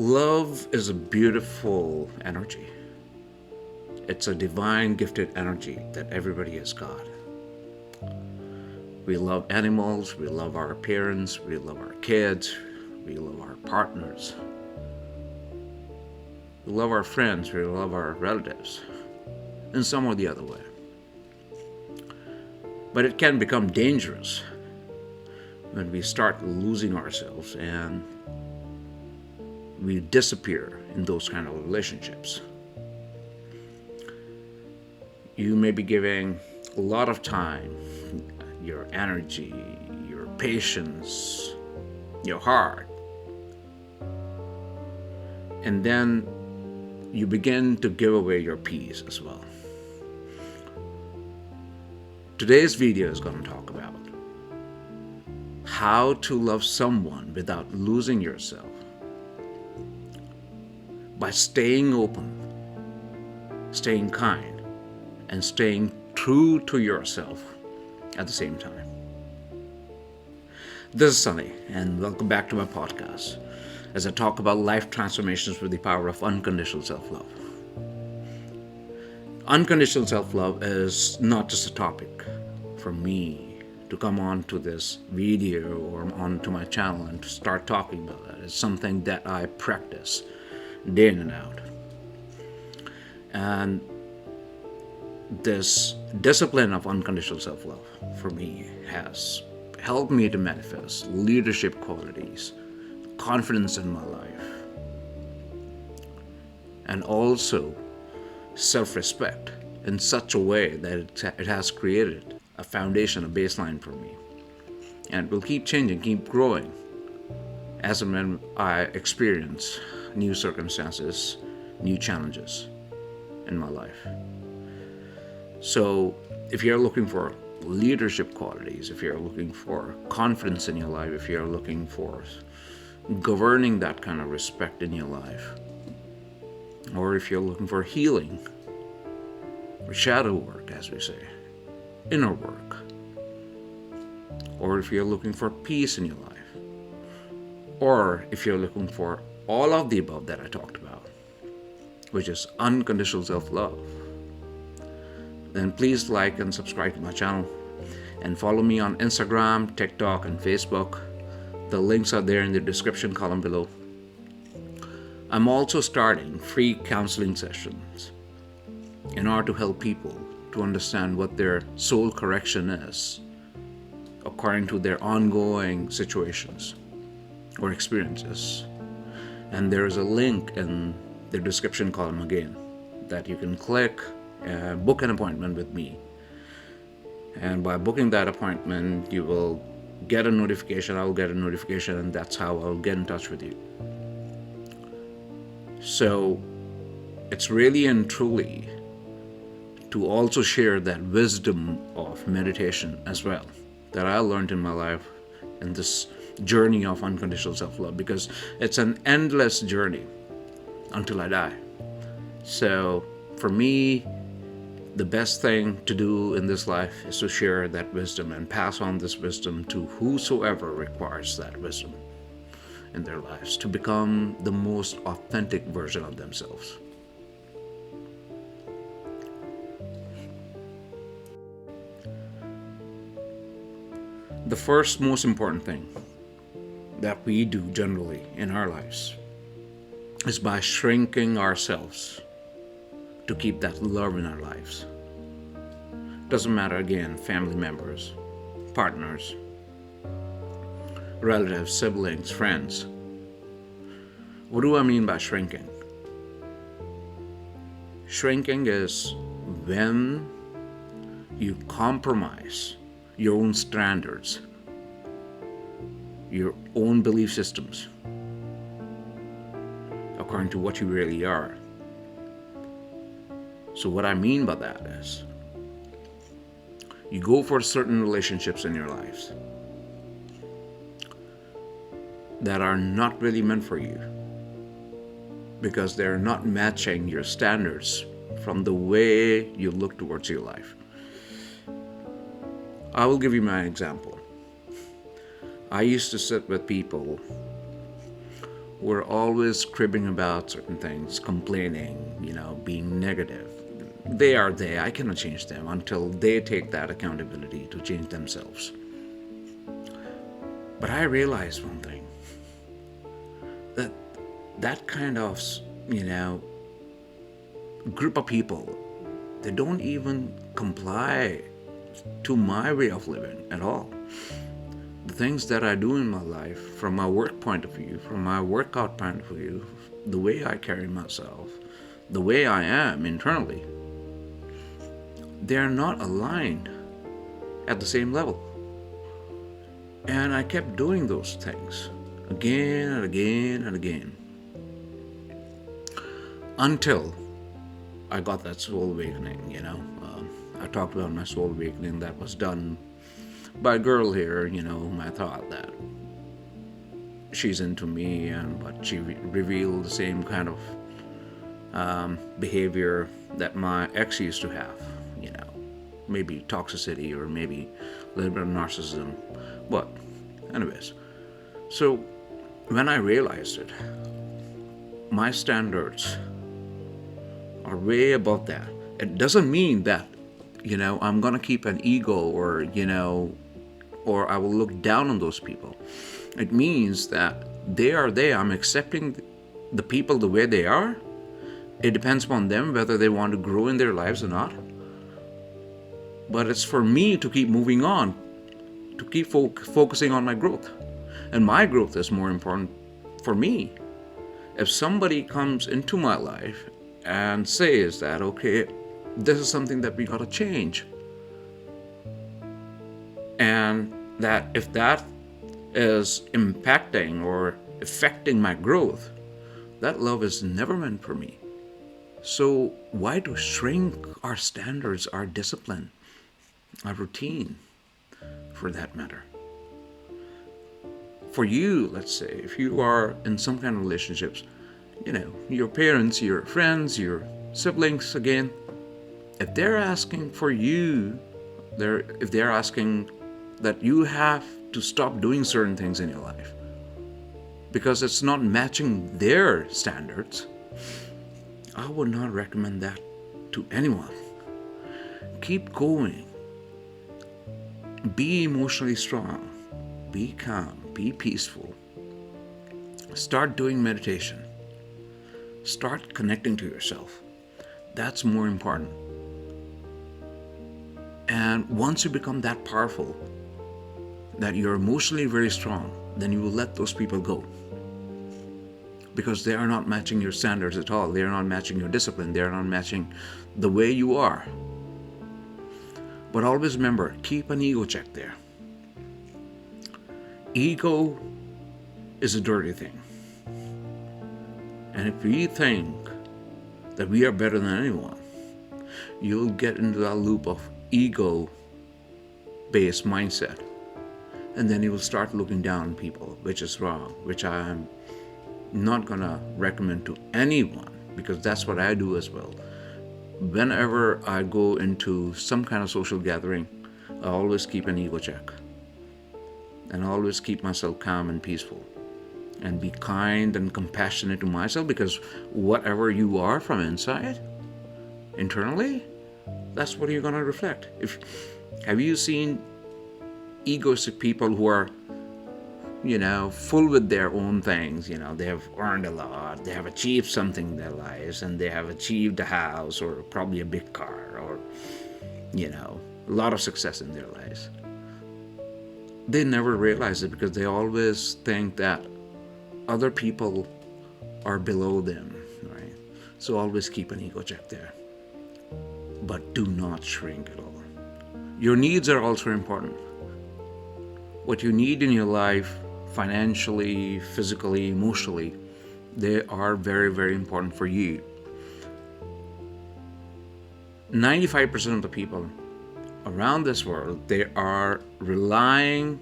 Love is a beautiful energy. It's a divine gifted energy that everybody has got. We love animals, we love our parents, we love our kids, we love our partners, we love our friends, we love our relatives, in some or the other way. But it can become dangerous when we start losing ourselves and we disappear in those kind of relationships. You may be giving a lot of time, your energy, your patience, your heart, and then you begin to give away your peace as well. Today's video is going to talk about how to love someone without losing yourself by staying open, staying kind, and staying true to yourself at the same time. This is Sunny, and welcome back to my podcast as I talk about life transformations with the power of unconditional self-love. Unconditional self-love is not just a topic for me to come on to this video or onto my channel and to start talking about it. It's something that I practice day in and out. And this discipline of unconditional self-love for me has helped me to manifest leadership qualities, confidence in my life, and also self-respect in such a way that it has created a foundation, a baseline for me. And it will keep changing, keep growing as and when I experience new circumstances, new challenges in my life. So if you're looking for leadership qualities, if you're looking for confidence in your life, if you're looking for governing that kind of respect in your life, or if you're looking for healing, or shadow work, as we say, inner work, or if you're looking for peace in your life, or if you're looking for all of the above that I talked about, which is unconditional self-love, then please like and subscribe to my channel and follow me on Instagram, TikTok, and Facebook. The links are there in the description column below. I'm also starting free counseling sessions in order to help people to understand what their soul correction is according to their ongoing situations or experiences. And there is a link in the description column again that you can click and book an appointment with me. And by booking that appointment, you will get a notification, I will get a notification, and that's how I'll get in touch with you. So it's really and truly to also share that wisdom of meditation as well that I learned in my life in this journey of unconditional self-love, because it's an endless journey until I die. So for me, the best thing to do in this life is to share that wisdom and pass on this wisdom to whosoever requires that wisdom in their lives to become the most authentic version of themselves. The first most important thing that we do generally in our lives is by shrinking ourselves to keep that love in our lives. Doesn't matter, again, family members, partners, relatives, siblings, friends. What do I mean by shrinking? Shrinking is when you compromise your own standards, your own belief systems, according to what you really are. So what I mean by that is, you go for certain relationships in your lives that are not really meant for you because they're not matching your standards from the way you look towards your life. I will give you my example. I used to sit with people who are always cribbing about certain things, complaining, being negative. They are there. I cannot change them until they take that accountability to change themselves. But I realized one thing, that that kind of, you know, group of people, they don't even comply to my way of living at all. The things that I do in my life, from my work point of view, from my workout point of view, the way I carry myself, the way I am internally, they are not aligned at the same level. And I kept doing those things again and again and again until I got that soul awakening. I talked about my soul awakening that was done by a girl here, whom I thought that she's into me, but she revealed the same kind of behavior that my ex used to have, maybe toxicity or maybe a little bit of narcissism. But anyways, so when I realized it, my standards are way above that. It doesn't mean that, I'm going to keep an ego or I will look down on those people. It means that they are there. I'm accepting the people the way they are. It depends upon them whether they want to grow in their lives or not. But it's for me to keep moving on, to keep focusing on my growth. And my growth is more important for me. If somebody comes into my life and says that, okay, this is something that we got to change, and that if that is impacting or affecting my growth, that love is never meant for me. So why to shrink our standards, our discipline, our routine, for that matter? For you, let's say, if you are in some kind of relationships, your parents, your friends, your siblings, again, if they're asking for you, if they're asking that you have to stop doing certain things in your life because it's not matching their standards, I would not recommend that to anyone. Keep going. Be emotionally strong. Be calm. Be peaceful. Start doing meditation. Start connecting to yourself. That's more important. And once you become that powerful, that you're emotionally very strong, then you will let those people go. Because they are not matching your standards at all. They are not matching your discipline. They are not matching the way you are. But always remember, keep an ego check there. Ego is a dirty thing. And if we think that we are better than anyone, you'll get into that loop of ego-based mindset. And then you will start looking down on people, which is wrong, which I am not going to recommend to anyone, because that's what I do as well. Whenever I go into some kind of social gathering, I always keep an ego check. And I always keep myself calm and peaceful. And be kind and compassionate to myself, because whatever you are from inside, internally, that's what you're going to reflect. Have you seen egoistic people who are, full with their own things? They have earned a lot, they have achieved something in their lives, and they have achieved a house or probably a big car or, a lot of success in their lives. They never realize it because they always think that other people are below them, right? So always keep an ego check there. But do not shrink at all. Your needs are also important. What you need in your life, financially, physically, emotionally, they are very, very important for you. 95% of the people around this world, they are relying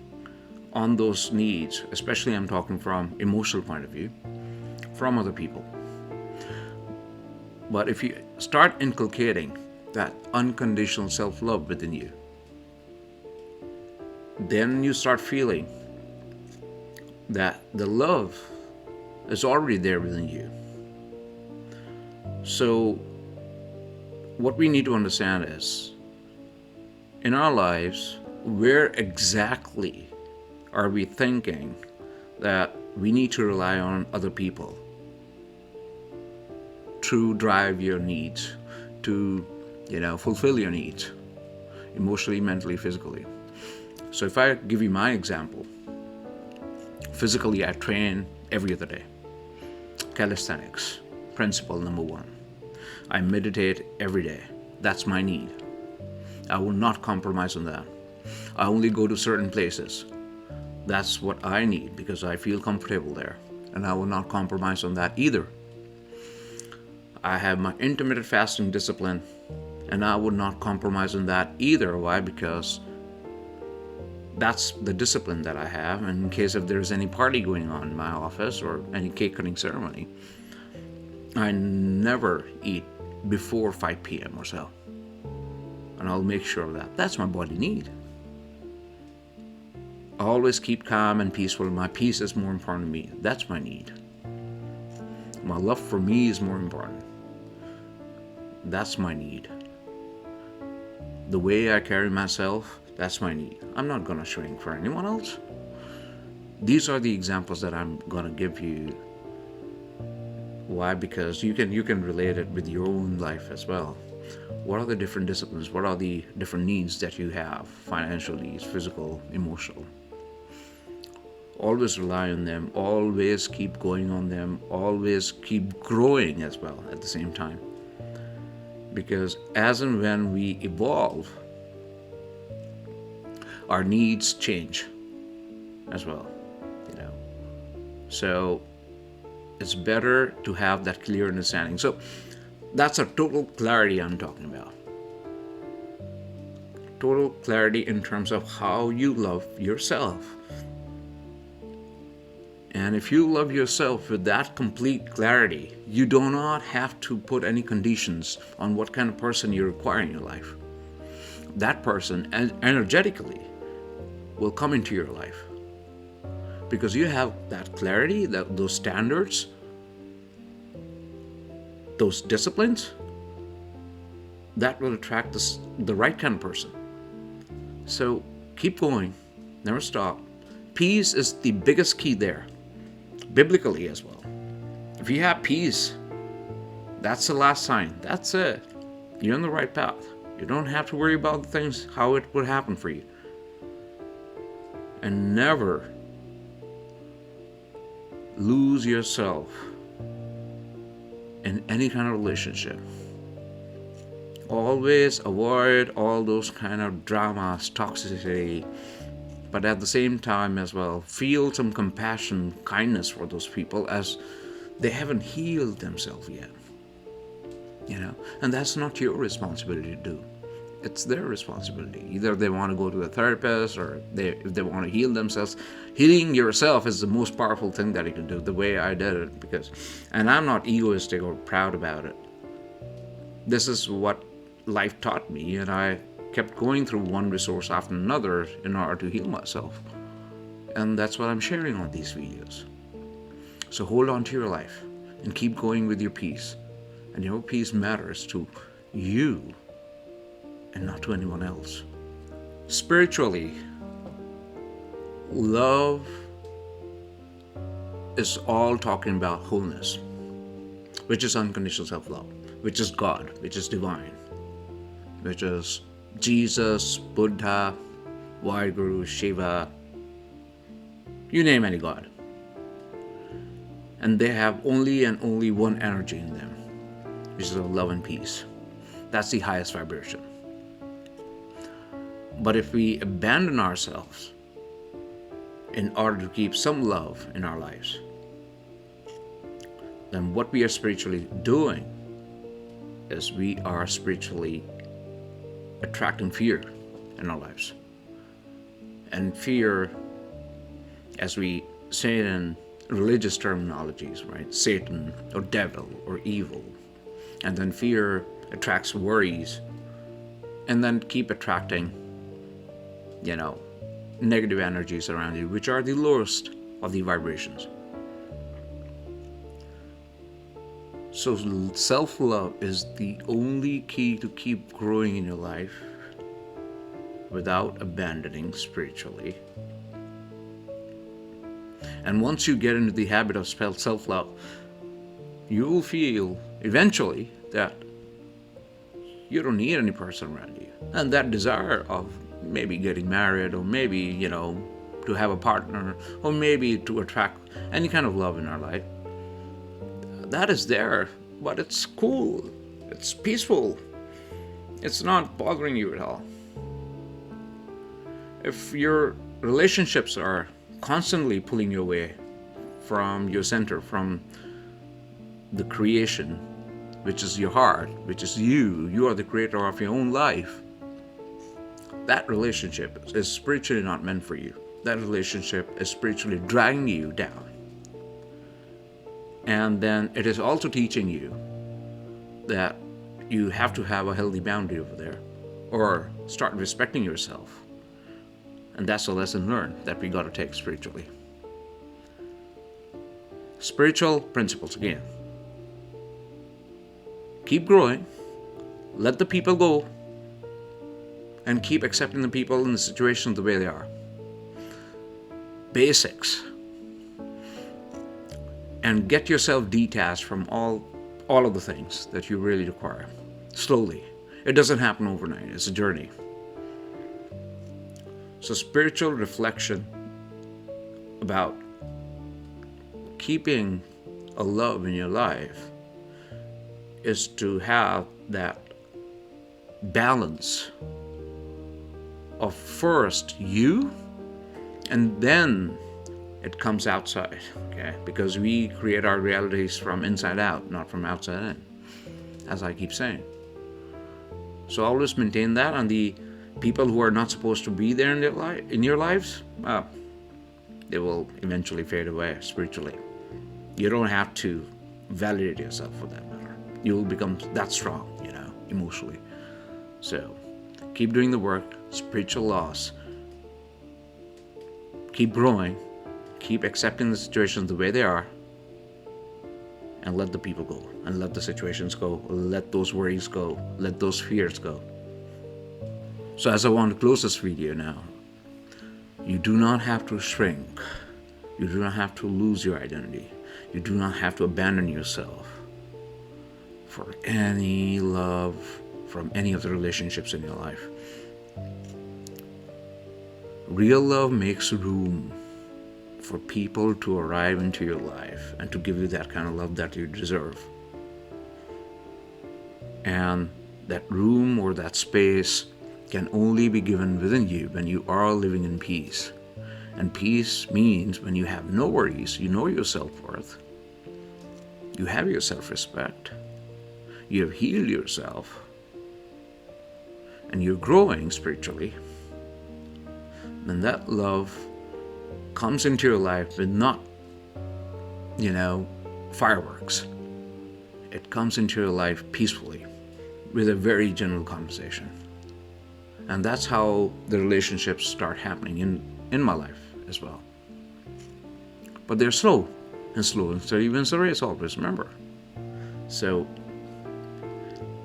on those needs, especially I'm talking from emotional point of view, from other people. But if you start inculcating that unconditional self-love within you, then you start feeling that the love is already there within you. So what we need to understand is, in our lives, where exactly are we thinking that we need to rely on other people to drive your needs, to, fulfill your needs, emotionally, mentally, physically. So if I give you my example, physically I train every other day. Calisthenics, principle number one. I meditate every day. That's my need. I will not compromise on that. I only go to certain places. That's what I need because I feel comfortable there. And I will not compromise on that either. I have my intermittent fasting discipline, and I would not compromise on that either. Why? Because that's the discipline that I have. And in case if there's any party going on in my office or any cake cutting ceremony, I never eat before 5 p.m. or so. And I'll make sure of that. That's my body need. I always keep calm and peaceful. My peace is more important to me. That's my need. My love for me is more important. That's my need. The way I carry myself, that's my need. I'm not going to shrink for anyone else. These are the examples that I'm going to give you. Why? Because you can relate it with your own life as well. What are the different disciplines? What are the different needs that you have? Financial needs, physical, emotional. Always rely on them. Always keep going on them. Always keep growing as well at the same time. Because as and when we evolve, our needs change as well. So it's better to have that clear understanding. So that's a total clarity I'm talking about. Total clarity in terms of how you love yourself. And if you love yourself with that complete clarity, you do not have to put any conditions on what kind of person you require in your life. That person energetically will come into your life. Because you have that clarity, those standards, those disciplines, that will attract the right kind of person. So keep going, never stop. Peace is the biggest key there, biblically as well. If you have peace, that's the last sign. That's it. You're on the right path. You don't have to worry about the things, how it would happen for you. And never lose yourself in any kind of relationship. Always avoid all those kind of dramas, toxicity, but at the same time as well, feel some compassion, kindness for those people as they haven't healed themselves yet. And that's not your responsibility to do. It's their responsibility. Either they want to go to a therapist or if they want to heal themselves. Healing yourself is the most powerful thing that you can do, the way I did it. And I'm not egoistic or proud about it. This is what life taught me, and I kept going through one resource after another in order to heal myself. And that's what I'm sharing on these videos. So hold on to your life and keep going with your peace. And your peace matters to you and not to anyone else. Spiritually, love is all talking about wholeness, which is unconditional self-love, which is God, which is divine, which is Jesus, Buddha, Vaheguru, Shiva, you name any God. And they have only and only one energy in them, which is of love and peace. That's the highest vibration. But if we abandon ourselves in order to keep some love in our lives, then what we are spiritually doing is we are spiritually attracting fear in our lives. And fear, as we say it in religious terminologies, right? Satan or devil or evil. And then fear attracts worries, and then keep attracting negative energies around you, which are the lowest of the vibrations. So self-love is the only key to keep growing in your life without abandoning spiritually. And once you get into the habit of self-love, you will feel eventually that you don't need any person around you. And that desire of maybe getting married, or maybe, to have a partner, or maybe to attract any kind of love in our life, that is there, but it's cool, it's peaceful, it's not bothering you at all. If your relationships are constantly pulling you away from your center, from the creation, which is your heart, which is you are the creator of your own life, that relationship is spiritually not meant for you. That relationship is spiritually dragging you down. And then it is also teaching you that you have to have a healthy boundary over there, or start respecting yourself. And that's a lesson learned that we got to take spiritually. Spiritual principles again. Keep growing, let the people go, and keep accepting the people and the situations the way they are. Basics. And get yourself detached from all of the things that you really require. Slowly. It doesn't happen overnight. It's a journey. So spiritual reflection about keeping a love in your life is to have that balance of first you, and then it comes outside, okay? Because we create our realities from inside out, not from outside in, as I keep saying. So always maintain that, and the people who are not supposed to be there in your lives, they will eventually fade away spiritually. You don't have to validate yourself for that matter. You will become that strong, emotionally. So keep doing the work, spiritual laws. Keep growing. Keep accepting the situations the way they are, and let the people go, and let the situations go, let those worries go, let those fears go. So as I want to close this video now, you do not have to shrink. You do not have to lose your identity. You do not have to abandon yourself for any love from any of the relationships in your life. Real love makes room for people to arrive into your life and to give you that kind of love that you deserve. And that room or that space can only be given within you when you are living in peace. And peace means when you have no worries, you know your self-worth, you have your self-respect, you have healed yourself, and you're growing spiritually. Then that love comes into your life with not, fireworks. It comes into your life peacefully with a very general conversation. And that's how the relationships start happening in my life as well. But they're slow and steady wins the race, always remember. So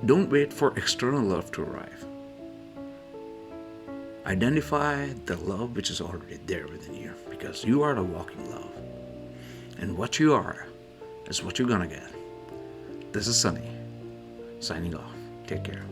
don't wait for external love to arrive. Identify the love which is already there within you, because you are the walking love. And what you are is what you're gonna get. This is Sunny, signing off. Take care.